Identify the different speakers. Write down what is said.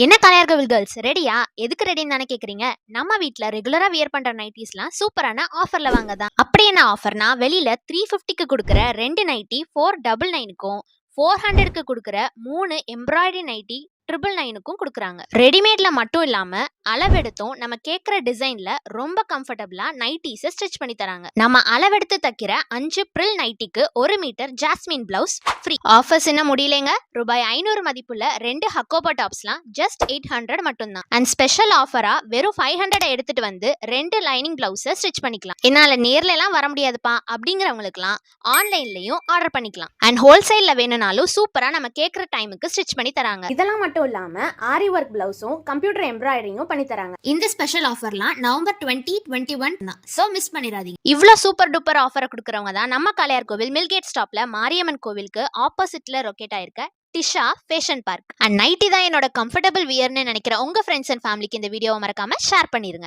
Speaker 1: என்ன கலையார்கள் கேர்ள்ஸ் ரெடியா? எதுக்கு ரெடின்னு தானே கேக்குறீங்க? நம்ம வீட்ல ரெகுலரா வியர் பண்ற நைட்டிஸ்லாம் சூப்பரான ஆஃபர்ல வாங்கதான். அப்படி என்ன ஆஃபர்னா, வெளியில 350க்கு கொடுக்குற 2 நைட்டி 499க்கும் 400க்கு கொடுக்குற 3 எம்ப்ராய்டரி நைட்டி 999க்கும் கொடுக்குறாங்க. ரெடிமேட்ல மட்டும் இல்லாம அளவெடுத்தும் நம்ம கேட்குற டிசைன்ல ரொம்ப கம்ஃபர்டபுளா நைட்டிஸை ஸ்டிச் பண்ணி தராங்க. நம்ம அளவெடுத்து தைக்கிற 5 ப்ரில் நைட்டிக்கு 1 metre jasmine blouse free. Offers என்ன முடியலைங்க. ரூபாய் 500 மதிப்புள்ள 2 ஹக்கோபா டாப்ஸ்லாம் ஜஸ்ட் 800 மட்டும்தான். அண்ட் ஸ்பெஷல் ஆஃபரா வெறும் 500 எடுத்துட்டு வந்து 2 லைனிங் பிளவுஸை ஸ்டிச் பண்ணிக்கலாம். என்னால நேர்ல எல்லாம் வர முடியாதுப்பா அப்படிங்கிறவங்களுக்குலாம் ஆன்லைன்லயும் ஆர்டர் பண்ணிக்கலாம். அண்ட் ஹோல்சேல்ல வேணும்னாலும் சூப்பரா நம்ம கேட்குற டைமுக்கு ஸ்டிச் பண்ணி தராங்க.
Speaker 2: இதெல்லாம் மட்டும் இல்லாம ஆரி ஒர்க் பிளவுஸும் கம்ப்யூட்டர் எம்ப்ராய்டரியும் பண்ணி தராங்க.
Speaker 1: இந்த ஸ்பெஷல் ஆஃபர்லாம் நவம்பர் 2021 தான். சோ மிஸ் பண்ணிடாதீங்க. இவ்ளோ சூப்பர் டூப்பர் ஆஃபரை கொடுக்கறவங்க தான் நம்ம காளையார் கோவில் மில்கேட் ஸ்டாப்ல மாரியம்மன் கோவிலுக்கு ஆப்போசிட்ல லொகேட் ஆயிருக்க Disha fashion park. And nighty தான் என்னோட கம்ஃபர்டபுள் வியர்னு நினைக்கிற உங்க ஃப்ரெண்ட்ஸ் அண்ட் ஃபேமிலிக்கு இந்த வீடியோவை மறக்காம ஷேர் பண்ணிருங்க.